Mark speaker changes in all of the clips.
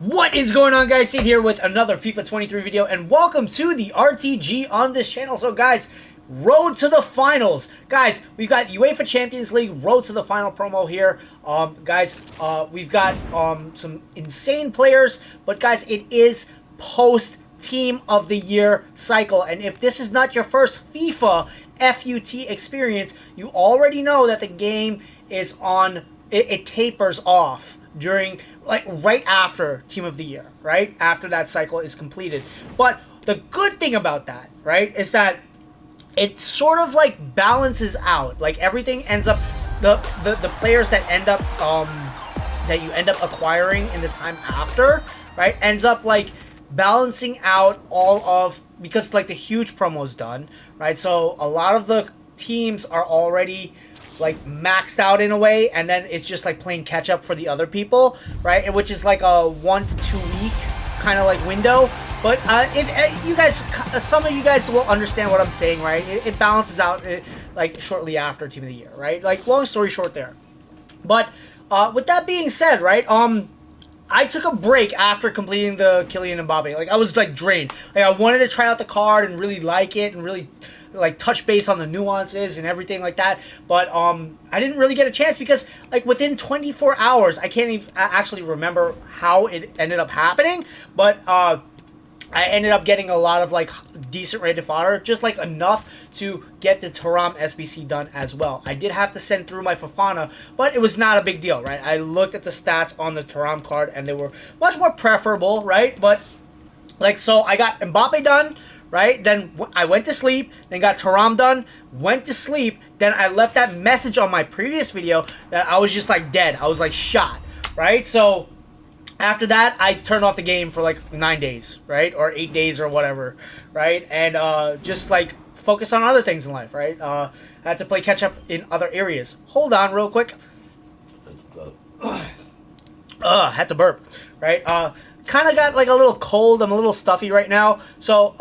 Speaker 1: What is going on, guys? Sid here with another FIFA 23 video, and welcome to the RTG on this channel. So guys, road to the finals. Guys, we've got UEFA Champions League road to the final promo here. Guys, we've got some insane players, but guys, it is post Team of the Year cycle, and if this is not your first FIFA FUT experience, you already know that the game is on, it tapers off during, like, right after Team of the Year, right? After that cycle is completed. But the good thing about that, right, is that it sort of like balances out. Like, everything ends up, the players that end up, that you end up acquiring in the time after, right, ends up like balancing out all of, because like the huge promo is done, right? So a lot of the teams are already like maxed out in a way, and then it's just like playing catch up for the other people, right? Which is like a 1 to 2 week kind of like window. But if you guys, some of you guys will understand what I'm saying, right? It balances out like shortly after Team of the Year, right? Like, long story short there. But with that being said, right? I took a break after completing the Kylian Mbappe. Like, I was like drained. Like, I wanted to try out the card and really like it and really like touch base on the nuances and everything like that. But I didn't really get a chance because like within 24 hours, I can't even actually remember how it ended up happening. But I ended up getting a lot of like decent rated fodder, just like enough to get the Thuram SBC done as well. I did have to send through my Fofana, but it was not a big deal, right? I looked at the stats on the Thuram card and they were much more preferable, right? But like, so I got Mbappe done, right? Then I went to sleep, then got Thuram done, went to sleep, then I left that message on my previous video that I was just like dead. I was like shot, right? So after that, I turned off the game for like 9 days, right? Or 8 days or whatever, right? And just like focus on other things in life, right? I had to play catch up in other areas. Hold on real quick. Had to burp, right? Kind of got like a little cold. I'm a little stuffy right now. So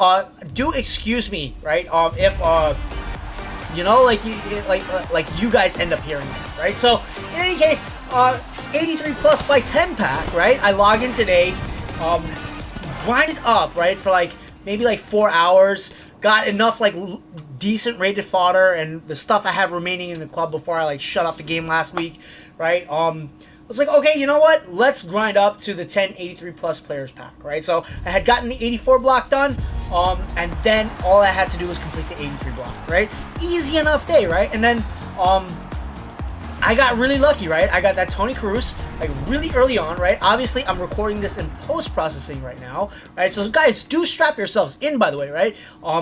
Speaker 1: do excuse me, right? If you know, like you guys end up hearing that, right? So in any case, 83 plus by 10 pack, right? I log in today, grinded up, right, for like maybe like 4 hours, got enough like decent rated fodder and the stuff I have remaining in the club before I like shut off the game last week, right? I was like, okay, you know what? Let's grind up to the 10 83 plus players pack, right? So I had gotten the 84 block done, and then all I had to do was complete the 83 block, right? Easy enough day, right? And then I got really lucky, right? I got that Toni Kroos like really early on, right? Obviously, I'm recording this in post-processing right now, right? So guys, do strap yourselves in, by the way, right?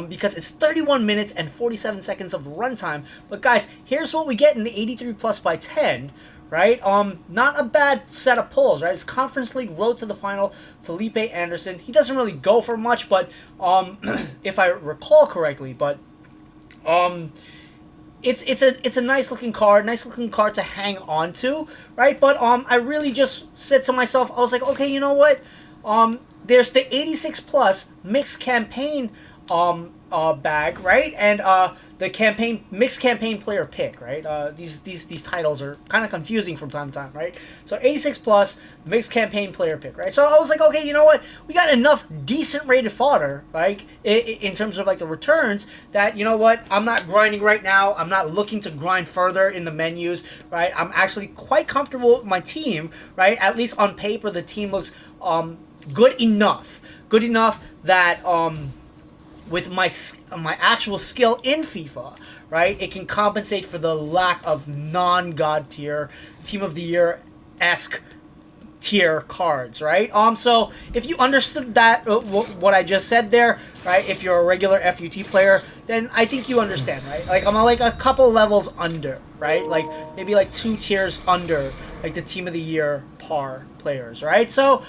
Speaker 1: Because it's 31 minutes and 47 seconds of runtime. But guys, here's what we get in the 83 plus by 10, right? Not a bad set of pulls, right? It's Conference League road to the final. Felipe Anderson. He doesn't really go for much, but if I recall correctly, but It's a nice looking card to hang on to, right? But I really just said to myself, I was like, okay, you know what? There's the 86 plus mixed campaign bag, right? And the mixed campaign player pick, right? These titles are kind of confusing from time to time, right? So 86 plus mixed campaign player pick, right? So I was like, okay, you know what? We got enough decent rated fodder, right? In terms of like the returns, that, you know what? I'm not grinding right now. I'm not looking to grind further in the menus, right? I'm actually quite comfortable with my team, right? At least on paper, the team looks good enough that with my actual skill in FIFA, right, it can compensate for the lack of non-god tier, Team of the Year-esque tier cards, right? So if you understood that, what I just said there, right, if you're a regular FUT player, then I think you understand, right? Like, I'm like a couple levels under, right? Like maybe like 2 tiers under, like the Team of the Year par players, right? So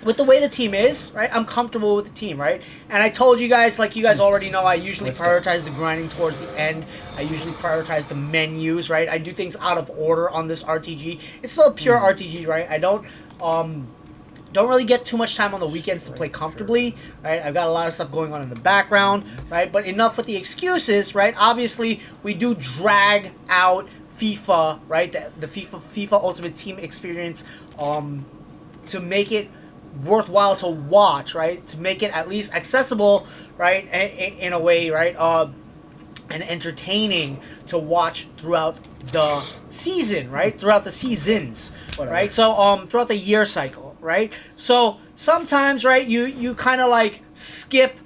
Speaker 1: with the way the team is, right, I'm comfortable with the team, right? And I told you guys, like you guys already know, I usually prioritize the grinding towards the end. I usually prioritize the menus, right? I do things out of order on this RTG. It's still a pure RTG, right? I don't really get too much time on the weekends to play comfortably, right? I've got a lot of stuff going on in the background, right? But enough with the excuses, right? Obviously, we do drag out FIFA, right? The FIFA Ultimate Team experience to make it worthwhile to watch, right? To make it at least accessible, right? In a way, right? And entertaining to watch throughout the season, right? Throughout the seasons, right? So throughout the year cycle, right? So sometimes, right, you kind of like skip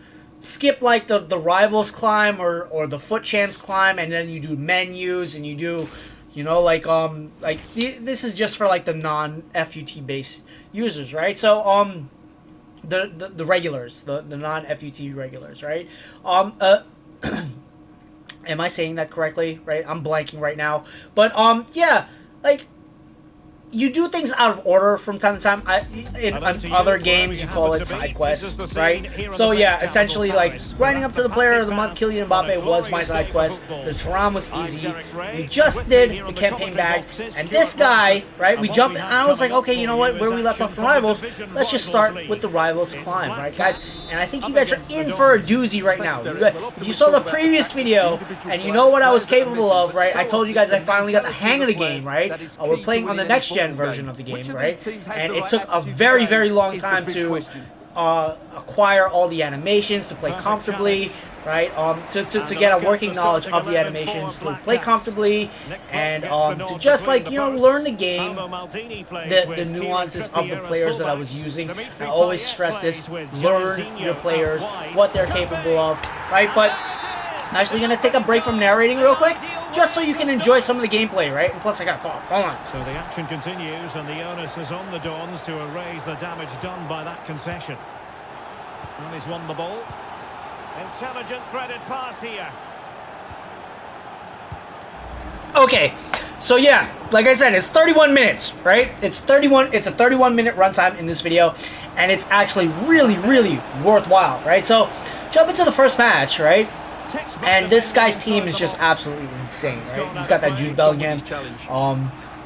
Speaker 1: like the rivals climb or the foot champs climb, and then you do menus and you do, you know, like this is just for like the non-FUT based users, right? So the regulars, the non-FUT regulars, right? Am I saying that correctly? Right? I'm blanking right now. But yeah, like you do things out of order from time to time. In other games, you call it side quests, right? So yeah, essentially like grinding up to the player of the month, Kylian Mbappe, was my side quest. The Thuram was easy. We just did the campaign bag, and this guy, right? We jumped. And I was like, okay, you know what? Where we left off from rivals, let's just start with the rivals climb, right, guys? And I think you guys are in for a doozy right now. If you saw the previous video and you know what I was capable of, right? I told you guys I finally got the hang of the game, right? We're playing on the next gen version of the game, right? And it took a very, very long time to acquire all the animations, to play comfortably, right? To get a working knowledge of the animations, to play comfortably, and to just like, you know, learn the game, the nuances of the players that I was using. I always stress this: learn your players, what they're capable of, right? But I'm actually gonna take a break from narrating real quick, just so you can enjoy some of the gameplay, right? And plus, I got a cough. Hold on.
Speaker 2: So the action continues, and the onus is on the Dons to erase the damage done by that concession. And he's won the ball. Intelligent threaded pass here.
Speaker 1: Okay, so yeah, like I said, it's 31 minutes, right? It's a 31-minute runtime in this video, and it's actually really, really worthwhile, right? So jump into the first match, right? And this guy's team is just absolutely insane, right? He's got that Jude Bellingham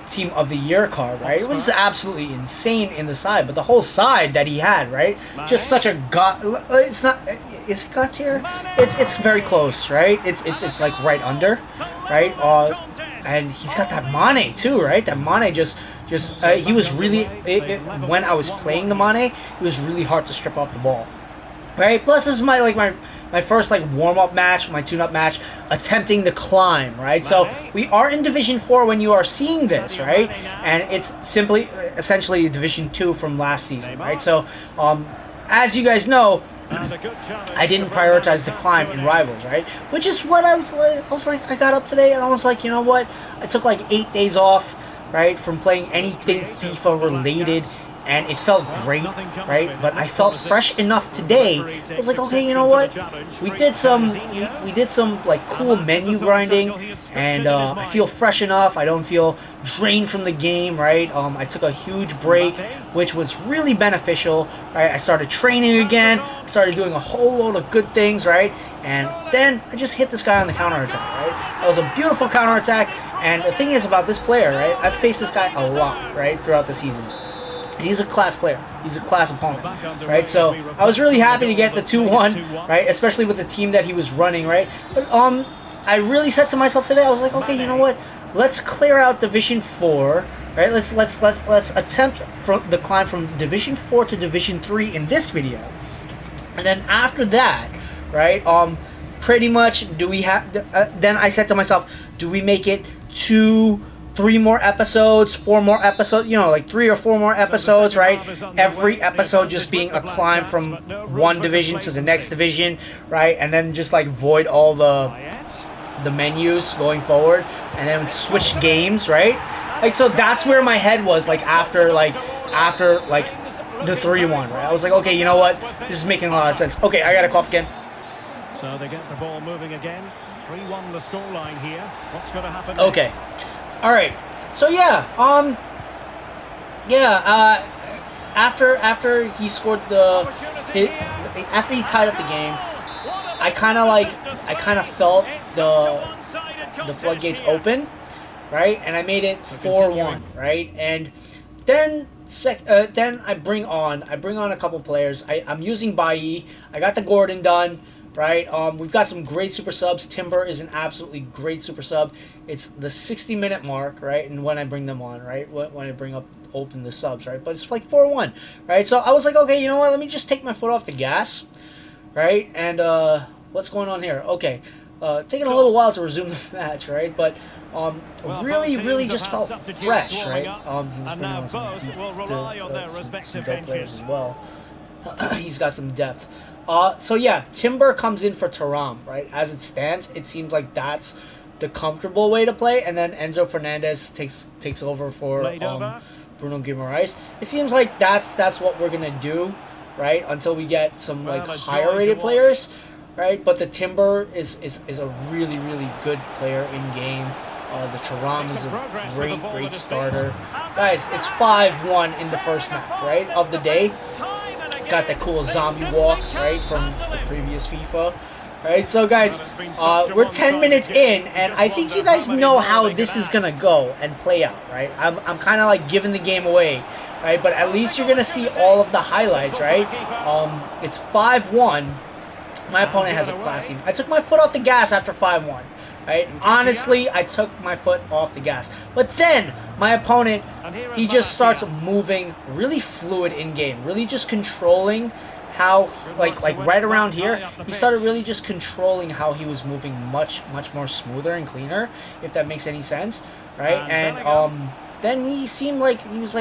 Speaker 1: Team of the Year card, right? It was absolutely insane in the side, but the whole side that he had, right? Just such a god. It's not. Is it god tier? It's very close, right? It's like right under, right? And he's got that Mane too, right? That Mane just he was really when I was playing the Mane, it was really hard to strip off the ball. Right. Plus, this is my first like warm-up match, my tune-up match, attempting the climb. Right. So we are in Division 4 when you are seeing this, right? And it's simply, essentially, Division 2 from last season, right? So, as you guys know, I didn't prioritize the climb in Rivals, right? Which is what I was like. I got up today and I was like, you know what? I took like 8 days off, right, from playing anything FIFA related. And it felt great, right? But I felt fresh enough today. I was like, okay, you know what? We did some like cool menu grinding, and I feel fresh enough. I don't feel drained from the game, right? I took a huge break, which was really beneficial, right? I started training again. I started doing a whole load of good things, right? And then I just hit this guy on the counterattack, right? That was a beautiful counterattack. And the thing is about this player, right? I've faced this guy a lot, right, throughout the season. He's a class player. He's a class opponent, right? So I was really happy to get the 2-1, right? Especially with the team that he was running, right? But I really said to myself today, I was like, okay, you know what? Let's clear out Division 4, right? Let's attempt the climb from Division 4 to Division 3 in this video, and then after that, right? Pretty much, do we have? Then I said to myself, do we make it 3 more episodes, 4 more episodes, you know, like 3 or 4 more episodes, right? Every episode just being a climb from one division to the next division, right? And then just like void all the menus going forward, and then switch games, right? Like, so that's where my head was, like after the 3-1, right? I was like, okay, you know what? This is making a lot of sense. Okay, I gotta cough again.
Speaker 2: So they get the ball moving again. 3-1 the scoreline here. What's going to happen?
Speaker 1: Okay. All right, so yeah, after he scored after he tied up the game, I kind of felt the floodgates open, right, and I made it 4-1, right, and then I bring on a couple players. I'm using Bailly. I got the Gordon done. Right, we've got some great super subs. Timber is an absolutely great super sub. It's the 60-minute mark, right? And when I bring them on, right? When I bring up open the subs, right? But it's like 4-1, right? So I was like, okay, you know what? Let me just take my foot off the gas, right? And what's going on here? Okay, taking a little while to resume the match, right? But really just felt fresh, right? He was bringing on some dope players as well. He's got some depth. So yeah, Timber comes in for Thuram, right? As it stands, it seems like that's the comfortable way to play, and then Enzo Fernandez takes over for Bruno Guimaraes. It seems like that's what we're gonna do, right? Until we get some like higher rated players, right? But the Timber is a really good player in game. The Thuram is a great starter, guys. It's 5-1 in the first match, right, of the day. Got that cool zombie walk, right, from the previous FIFA. Right, so guys, we're 10 minutes in, and I think you guys know how this is gonna go and play out, right? I'm kind of like giving the game away, right? But at least you're gonna see all of the highlights, right? It's 5-1. My opponent has a class team. I took my foot off the gas after 5-1, right? Honestly, I took my foot off the gas. But then my opponent, he just starts moving really fluid in game, really just controlling how, like right around here, he started really just controlling how he was moving much more smoother and cleaner, if that makes any sense, right? And then he seemed like he was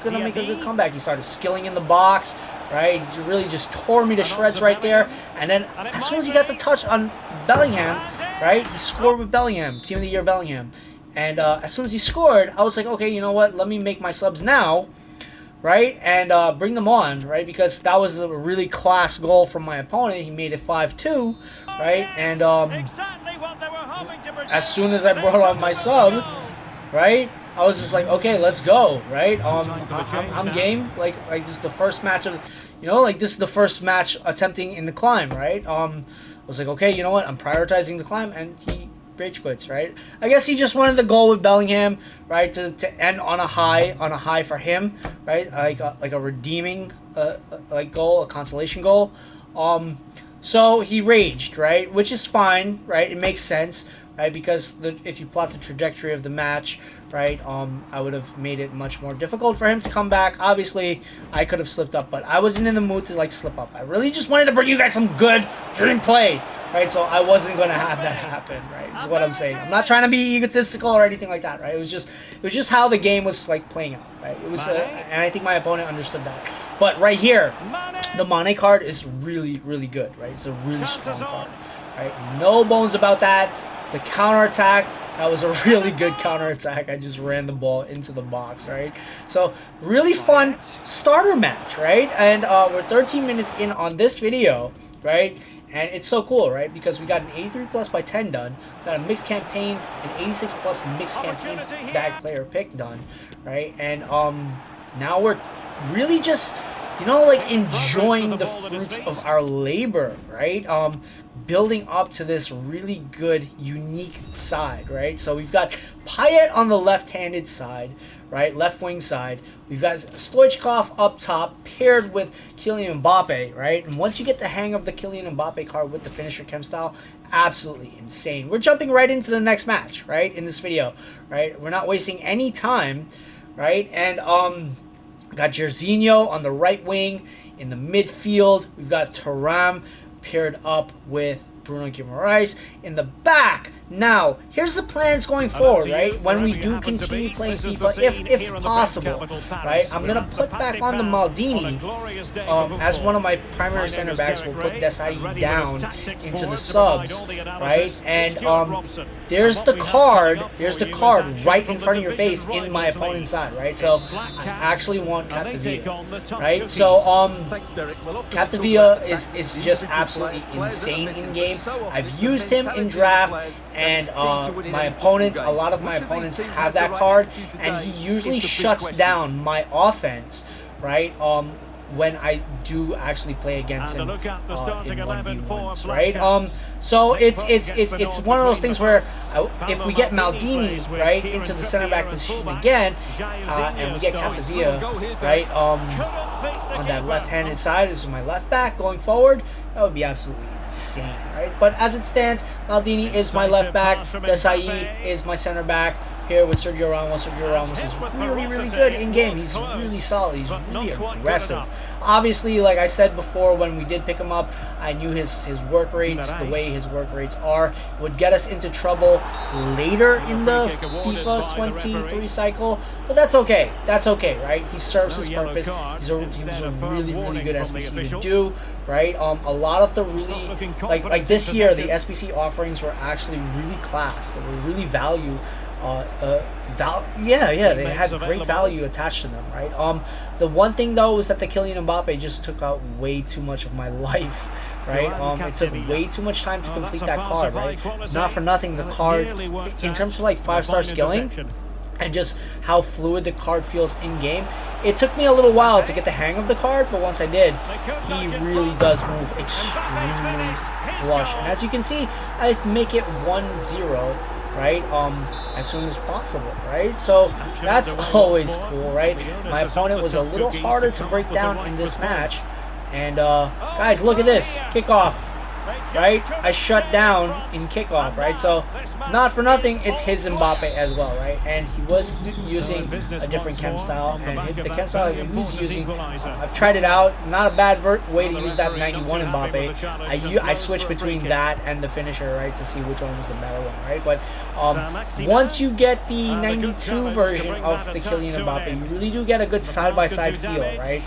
Speaker 1: gonna make a good comeback. He started skilling in the box, right? He really just tore me to shreds right there. And then as soon as he got the touch on Bellingham, right, he scored with Bellingham, Team of the Year Bellingham. And as soon as he scored, I was like, okay, you know what? Let me make my subs now, right, and bring them on, right, because that was a really class goal from my opponent. He made it 5-2, right, and as soon as I brought on my sub, right, I was just like, okay, let's go, right. I'm game. Like this is the first match of, this is the first match attempting in the climb, right. I was like, okay, you know what, I'm prioritizing the climb, and he rage quits, right? I guess he just wanted the goal with Bellingham, right, to end on a high for him, right? Like a redeeming like goal, a consolation goal. So he raged, right, which is fine, right? It makes sense, right? Because if you plot the trajectory of the match, right, I would have made it much more difficult for him to come back. Obviously, I could have slipped up, but I wasn't in the mood to like slip up. I really just wanted to bring you guys some good gameplay, right? So I wasn't gonna have that happen, right? Is what I'm saying. I'm not trying to be egotistical or anything like that, right? It was just how the game was like playing out, right? It was, and I think my opponent understood that. But right here, the Mane card is really good, right? It's a really strong card, right? No bones about that. The counterattack, that was a really good counterattack. I just ran the ball into the box, right? So really fun starter match, right? And we're 13 minutes in on this video, right? And it's so cool, right? Because we got an 83 plus by 10 done, got a mixed campaign, an 86 plus mixed campaign bag player pick done, right? And now we're really just, like enjoying the fruits of our labor, right? Building up to this really good, unique side, right? So we've got Payet on the left-handed side, right? Left wing side. We've got Stoichkov up top paired with Kylian Mbappe, right? And once you get the hang of the Kylian Mbappe card with the finisher chem style, absolutely insane. We're jumping right into the next match, right? In this video, right? We're not wasting any time, right? And got Jorginho on the right wing. In the midfield, we've got Thuram paired up with Bruno Guimaraes in the back. Now, here's the plans going forward, right? When we do continue playing FIFA, if possible, right? I'm going to put back on the Maldini as one of my primary center backs. We'll put Desai down into the subs, right? And there's the card right in front of your face in my opponent's side, right? So I actually want Capdevila, right? So Capdevila is just absolutely insane in game. I've used him in draft, and a lot of my opponents have that card, and he usually shuts down my offense, right? When I do actually play against him in 1v1s, right? So it's one of those things where if we get Maldini, right, into the center back position again, and we get Capdevila, right, on that left-handed side, this is my left back going forward, that would be absolutely insane, right? But as it stands, Maldini is my left back, Desai is my center back, here with Sergio Ramos. Sergio Ramos is really, really good in game. He's really solid. He's really aggressive. Obviously, like I said before, when we did pick him up, I knew his work rates, the way his work rates are, would get us into trouble later in the FIFA 23 cycle. But that's okay. That's okay, right? He serves his purpose. He was a really, really good SBC to do, right? A lot of the really, like this year, the SBC offerings were actually really class. They were really value. They had great value attached to them, right? The one thing though is that the Kylian Mbappe just took out way too much of my life, right? It took way too much time to complete that card, right? Not for nothing, the card, in terms of like 5-star skilling and just how fluid the card feels in game, it took me a little while to get the hang of the card, but once I did, he really does move extremely flush. And as you can see, I make it 1-0. Right, as soon as possible, right? So that's always cool, right? My opponent was a little harder to break down in this match, and guys, look at this kickoff, right? I shut down in kickoff, right? So not for nothing, it's his Mbappe as well, right? And he was using a different chem style, and the chem style he was using, I've tried it out. Not a bad way to use that 91 Mbappe. I switched between that and the finisher, right, to see which one was the better one, right? But once you get the 92 version of the Kylian Mbappe, you really do get a good side-by-side feel, right?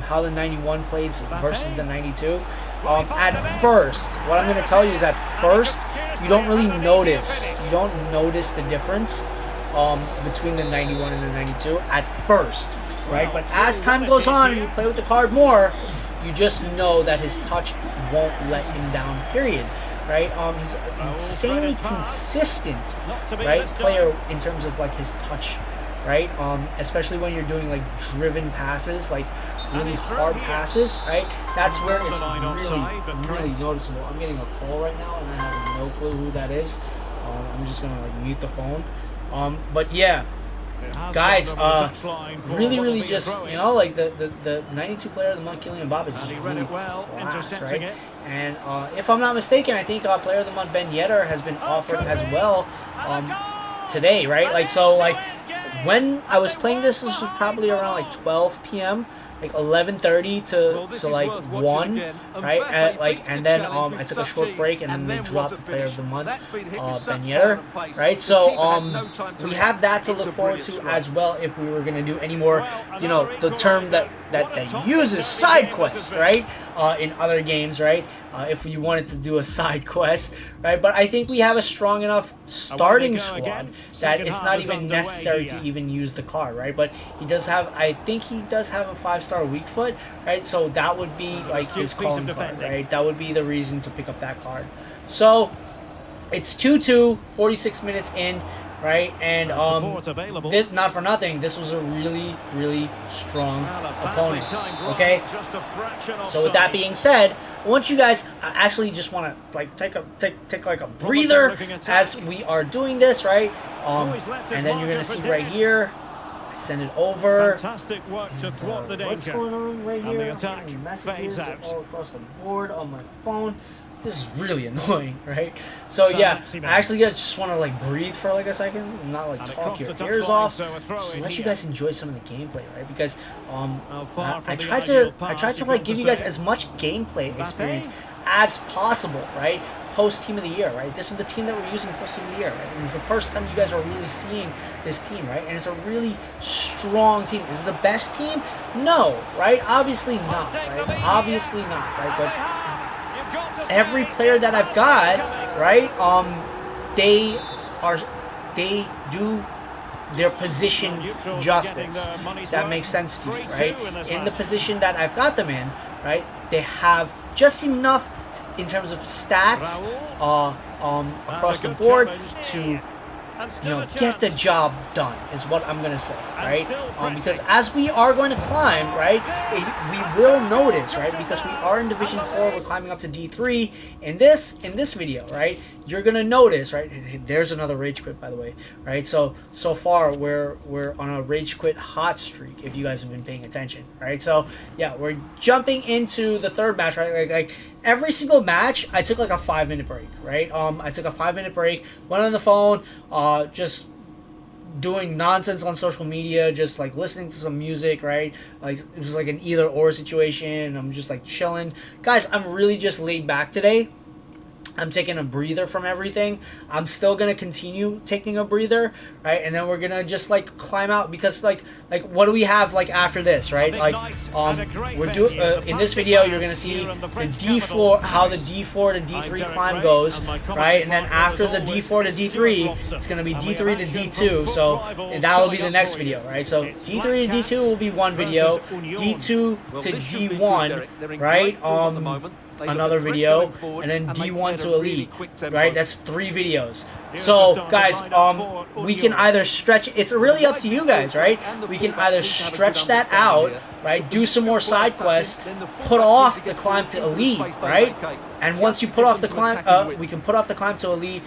Speaker 1: How the 91 plays versus the 92. At first, what I'm going to tell you is at first, you don't really notice. You don't notice the difference between the 91 and the 92 at first, right? But as time goes on and you play with the card more, you just know that his touch won't let him down, period. Right? He's an insanely consistent, right, player in terms of like his touch, right? Especially when you're doing like driven passes, like really hard passes, right? That's where it's really noticeable. I'm getting a call right now, and I have no clue who that is. I'm just gonna like mute the phone. But yeah, guys, really just, you know, like the 92 player of the month, Kylian Mbappe, is just really class, right? And if I'm not mistaken, I think player of the month Ben Yedder has been offered as well today, right? Like, so like when I was playing this was probably around like 12 p.m. like 11:30 to like 1, right? And then I took a short break, and then they dropped the player of the month, Ben Yedder, right? So we have that to look forward to as well if we were gonna do any more, you know, the term that uses side quest, right? In other games, right? If you wanted to do a side quest, right? But I think we have a strong enough starting squad that it's not even necessary to even use the card, right? But he does have, I think he does have a 5-star weak foot, right? So that would be like his calling card, right? That would be the reason to pick up that card. So it's 2-2, 46 minutes in, right? And not for nothing, this was a really strong opponent. Okay, so with that being said, I want you guys, I actually just want to like take like a breather as we are doing this, right? And then you're gonna see right here, I send it over.
Speaker 2: Fantastic work to thwart the danger.
Speaker 1: What's going on right here?
Speaker 2: And the attack
Speaker 1: Messages
Speaker 2: fades out
Speaker 1: all across the board on my phone. This is really annoying, right? So yeah, I actually just want to like breathe for like a second, and not like talk your ears off. Just let you guys enjoy some of the gameplay, right? Because I tried to like give you guys as much gameplay experience as possible, right? Post Team of the Year, right? This is the team that we're using post Team of the Year, right? And it's the first time you guys are really seeing this team, right? And it's a really strong team. Is it the best team? No, right? Obviously not, right? Obviously not, right? But every player that I've got, right? They do their position justice. If that makes sense to you, right? In the position that I've got them in, right? They have just enough in terms of stats across the board to, you know, get the job done is what I'm gonna say, right? Because as we are going to climb, right, we will notice, right, because we are in Division 4, we're climbing up to D3. In this video, right, you're gonna notice, right, there's another rage quit, by the way, right? So far we're on a rage quit hot streak, if you guys have been paying attention, right? So yeah, we're jumping into the third match, right? Like every single match, I took like a 5-minute break, right? I took a 5-minute break, went on the phone, just doing nonsense on social media, just like listening to some music, right? Like it was like an either or situation. I'm just like chilling. Guys, I'm really just laid back today. I'm taking a breather from everything. I'm still gonna continue taking a breather, right? And then we're gonna just like climb out, because like what do we have like after this, right? Like we're doing in this video you're gonna see the D4, how the D4 to D3 climb goes, right? And then after the D4 to D3, it's gonna be D3 to D2. So that will be the next video, right? So D3 to D2 will be one video, D2 to D1, right? Another video, and then D1 to Elite, right? That's 3 videos. So guys, we can either stretch, it's really up to you guys, right? We can either stretch that out, right? Do some more side quests, put off the climb to Elite, right? And once you put off the climb, we can put off the climb to Elite,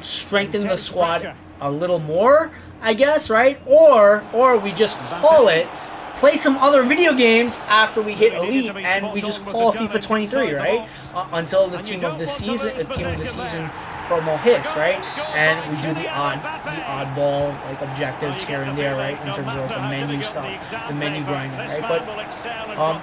Speaker 1: strengthen the squad a little more, I guess, right? Or we just call it, play some other video games after we hit Elite, and we just call FIFA 23, right? Until the team of the season promo hits, right? And we do the oddball like objectives here and there, right? In terms of like the menu stuff, the menu grinding, right? But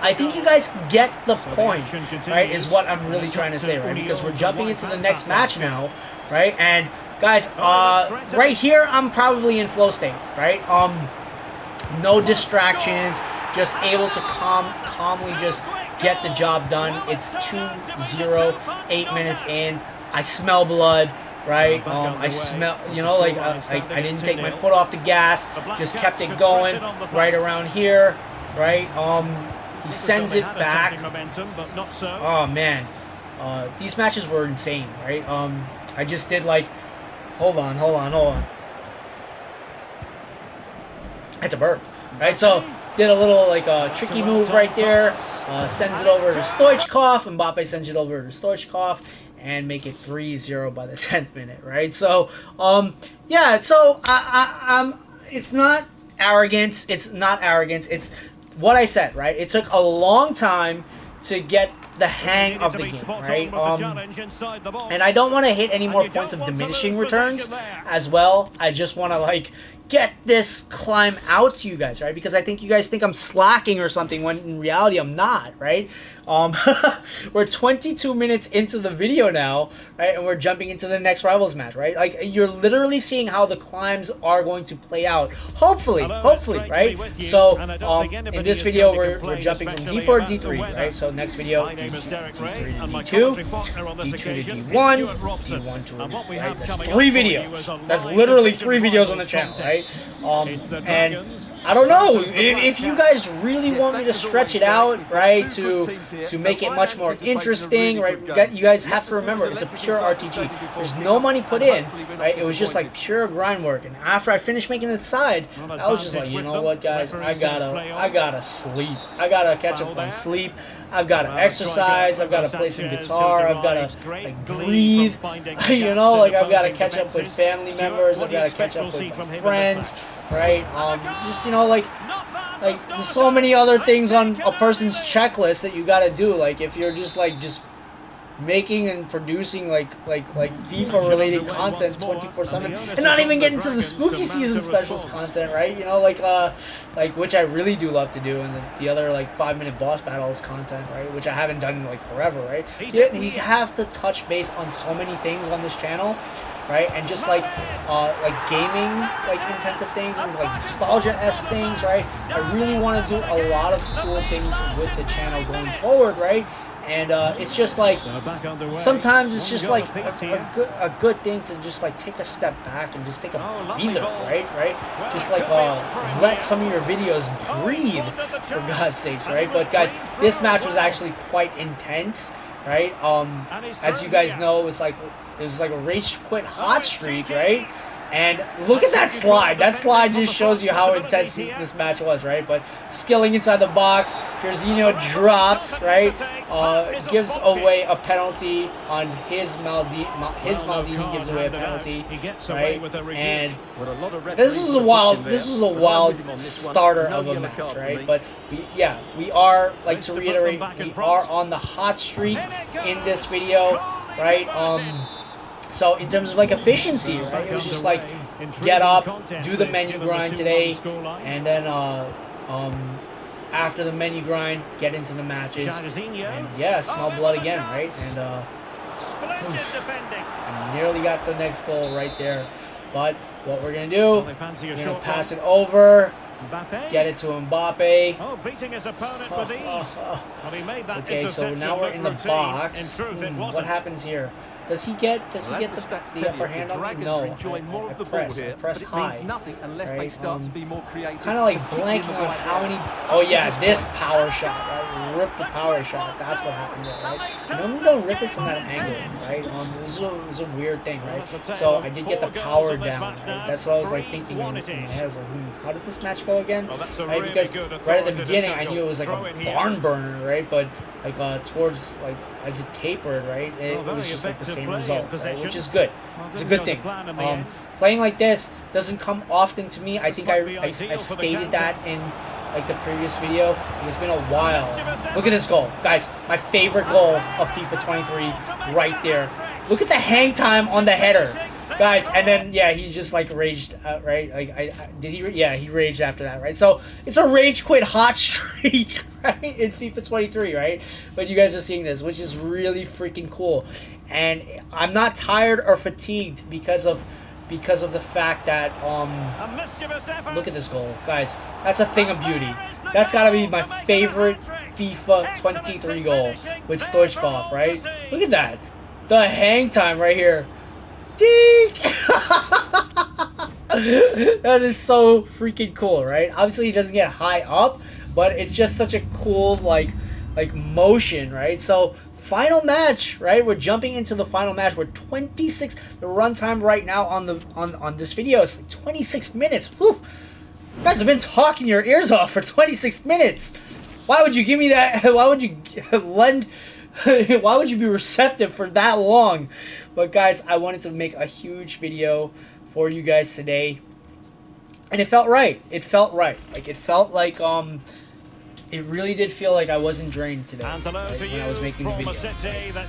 Speaker 1: I think you guys get the point, right? Is what I'm really trying to say, right? Because we're jumping into the next match now, right? And guys, right here I'm probably in flow state, right? No distractions, just able to calmly just get the job done. It's 2-0, 8 minutes in. I smell blood, right? I smell, you know, like I didn't take my foot off the gas, just kept it going right around here, right? He sends it back. Oh man, these matches were insane, right? I just did like, hold on. I had to burp, right? So did a little like tricky move right there. Sends it over to Stoichkov. Mbappe sends it over to Stoichkov and make it 3-0 by the 10th minute, right? So yeah. So it's not arrogance. It's not arrogance. It's what I said, right? It took a long time to get the hang of the game, right? And I don't want to hit any more points of diminishing returns as well. I just want to like get this climb out to you guys, right? Because I think you guys think I'm slacking or something when in reality I'm not, right? We're 22 minutes into the video now, right? And we're jumping into the next Rivals match, right? Like you're literally seeing how the climbs are going to play out. Hopefully, right? So in this video we're jumping from D4 to D3, right? So next video, D3 to D2, D2 to D1, D1 to Elite, right? That's 3 videos. That's literally 3 videos on the channel, right? And I don't know if you guys really want me to stretch it out, right, to make it much more interesting, right? You guys have to remember it's a pure RTG. There's no money put in, right? It was just like pure grind work. And after I finished making the side, I was just like, you know what, guys, I gotta sleep. I gotta catch up on sleep. I've got to exercise. I've got to play some guitar. I've got to like breathe. You know, like I've got to catch up with family members. I've got to catch up with my friends, right? Just, you know, like there's so many other things on a person's checklist that you got to do. Like if you're just making and producing like FIFA related content 24/7 and not even getting to the spooky season specials content, right? You know, like which I really do love to do, and the other like 5-minute boss battles content, right? Which I haven't done in like forever, right? We have to touch base on so many things on this channel, right? And just like gaming like intensive things and like nostalgia-esque things, right? I really want to do a lot of cool things with the channel going forward, right? And it's just like, sometimes it's just like a good thing to just like take a step back and just take a breather, right? Just like let some of your videos breathe, for God's sakes, right? But guys, this match was actually quite intense, right? As you guys know, it was like a rage quit hot streak, right? And look at that slide. That slide just shows you how intense this match was, right? But skilling inside the box, Jorginho drops, right? Gives away a penalty on his Maldini gives away a penalty, right? And this was a wild starter of a match, right? But we are, like to reiterate, we are on the hot streak in this video, right? So in terms of like efficiency, right, it was just like get up, do the menu grind today, and then after the menu grind, get into the matches, and yeah, smell blood again, right? And I nearly got the next goal right there, but what we're gonna do, we're gonna pass it over. Get it to Mbappe.
Speaker 2: Oh, beating his opponent with ease.
Speaker 1: Okay, so now we're in the box. What happens here? Does he get the upper hand on me? No. I press high. Right? Kind of like blanking on how many. Oh yeah, this power shot, right? Rip the power shot. That's what happened there, right? You normally don't rip it from that angle, right? This is a weird thing, right? So I did get the power down. Right? That's what I was like thinking in my head. I was like, how did this match go again? Right? Because right at the beginning I knew it was like a barn burner, right? But like towards like as it tapered, right? It was just like the same result, right? Which is good. It's a good thing. Playing like this doesn't come often to me. I think I stated that in like the previous video. It's been a while. Look at this goal, guys. My favorite goal of FIFA 23, right there. Look at the hang time on the header, guys. And then yeah, he just like raged, right? Like did he? Yeah, he raged after that, right? So it's a rage quit hot streak, right, in FIFA 23, right? But you guys are seeing this, which is really freaking cool, and I'm not tired or fatigued because of the fact that look at this goal, guys. That's a thing of beauty. That's gotta be my favorite FIFA 23 goal with Stoichkov, right? Look at that, the hang time right here. Deke! That is so freaking cool, right? Obviously he doesn't get high up, but it's just such a cool like motion, right? So final match, right? We're jumping into the final match. We're 26. The runtime right now on this video is like 26 minutes. Whew. You guys have been talking your ears off for 26 minutes. Why would you give me that? Why would you lend? Why would you be receptive for that long? But guys, I wanted to make a huge video for you guys today, and it felt right. It felt right. Like it felt like it really did feel like I wasn't drained today, right, when I was making the video.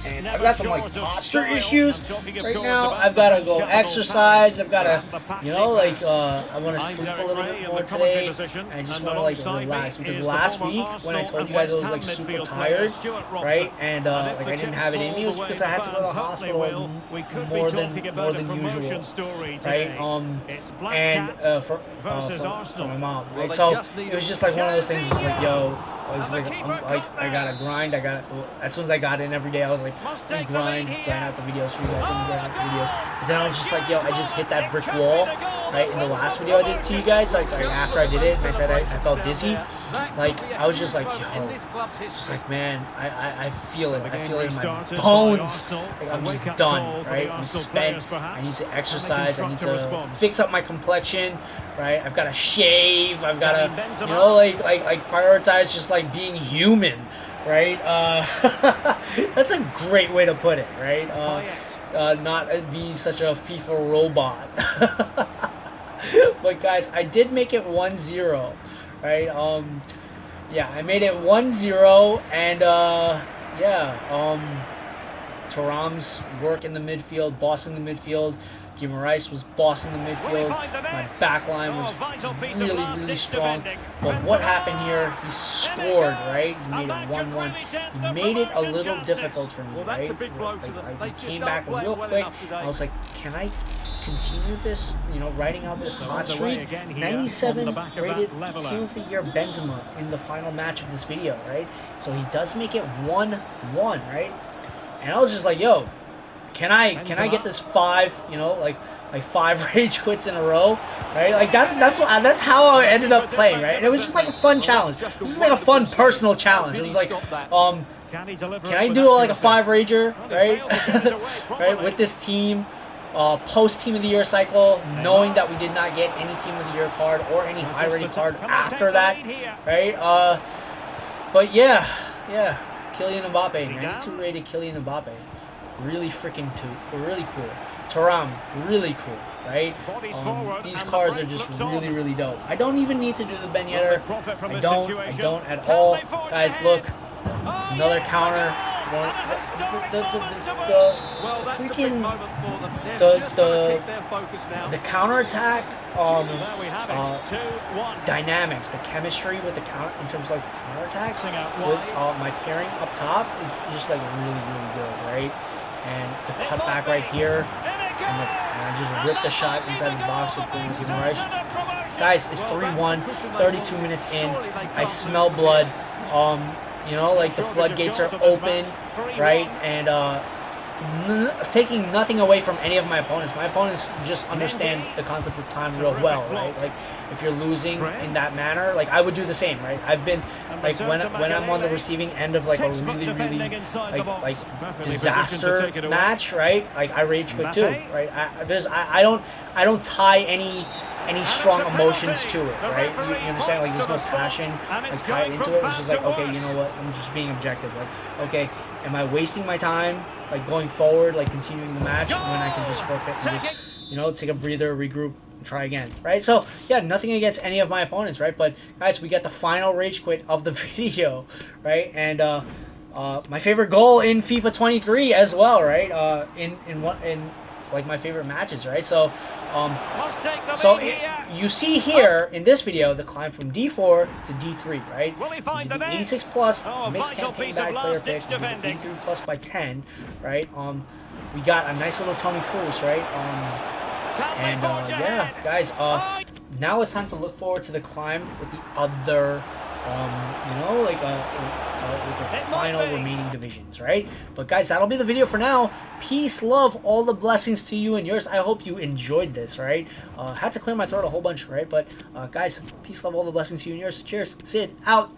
Speaker 1: And I've got some like posture issues right now. I've got to go exercise. I've got to, you know, like I want to sleep a little bit more today. And I just want to like relax, because last week when I told you guys I was like super tired, right, and like I didn't have it in me, it was because I had to go to the hospital more than usual, right? And for my mom, right? So it was just like one of those things. It's like, yo. I was like, I gotta grind. As soon as I got in every day, I was like, let me grind out the videos for you guys. Let me grind out the videos. But then I was just like, yo, I just hit that brick wall, right? In the last video I did to you guys, like after I did it, and I said I felt dizzy. Like I was just like, yo, just like, man, I feel it. I feel it in my bones. Like, I'm just done, right? I'm spent. I need to exercise. I need to fix up my complexion, right? I've got to shave. I've got to, you know, like prioritize just like being human, right? That's a great way to put it, right? Not be such a FIFA robot. But guys, I did make it 1-0, right? Yeah, I made it 1-0, and Thuram's work in the midfield, bossing the midfield. Guimaraes was bossing the midfield. My back line was really strong. But what happened here? He scored, right? He made it 1-1. He made it a little difficult for me, right? I came back real quick. I was like, can I continue this, you know, riding out this hot streak? 97 rated Team of the Year Benzema in the final match of this video, right? So he does make it 1-1, right? And I was just like, yo, can I get this 5, you know, like 5 rage quits in a row, right? Like that's how I ended up playing, right? And it was just like a fun challenge. It was just like a fun personal challenge. It was like, can I do like a 5 rager, right? Right, with this team, post Team of the Year cycle, knowing that we did not get any Team of the Year card or any high rating card after that, right? But yeah, Kylian Mbappe, 92 rated Kylian Mbappe. Really freaking really cool. Thuram, really cool, right? These cards are just really dope. I don't even need to do the Ben Yedder. I don't at all. Guys, look, another counter. one,
Speaker 2: And a historic
Speaker 1: the
Speaker 2: moment to
Speaker 1: the
Speaker 2: boot.
Speaker 3: Well, that's a big
Speaker 1: freaking
Speaker 3: moment for them. They've just got to keep their focus now.
Speaker 1: the counterattack
Speaker 2: So there we have it, 2-1.
Speaker 1: dynamics, the chemistry with the counter in terms of like the counterattacks
Speaker 2: Passing out
Speaker 1: with
Speaker 2: wide.
Speaker 1: my pairing up top is just like really good, right? And the cutback right here, and I just ripped the shot inside the box with Kylian Rice. Guys, it's 3-1, 32 minutes in. I smell blood. You know, like the floodgates are open, right? And taking nothing away from any of my opponents. My opponents just understand the concept of time real well, right? Like if you're losing in that manner, like I would do the same, right? I've been like when I'm on the receiving end of like a really like disaster match, right? Like I rage quit too, right? I don't tie any strong emotions to it, right? You understand? Like there's no passion like tied into it. It's just like, okay, you know what? I'm just being objective. Like, okay, am I wasting my time like going forward, like continuing the match when I can just forfeit and just, you know, take a breather, regroup, and try again, right? So yeah, nothing against any of my opponents, right? But guys, we got the final rage quit of the video, right? And my favorite goal in FIFA 23 as well, right? In like my favorite matches, right? So you see here in this video the climb from D4 to D3, right? We did the 86 plus mixed campaign bag player pick. We did the 83 plus by 10, right? We got a nice little Tony Cruz, right? And yeah, guys. Now it's time to look forward to the climb with the other, you know, like with the final remaining divisions, right? But guys, that'll be the video for now. Peace, love, all the blessings to you and yours. I hope you enjoyed this, right? Had to clear my throat a whole bunch, right? But guys, peace, love, all the blessings to you and yours. Cheers. Sid out.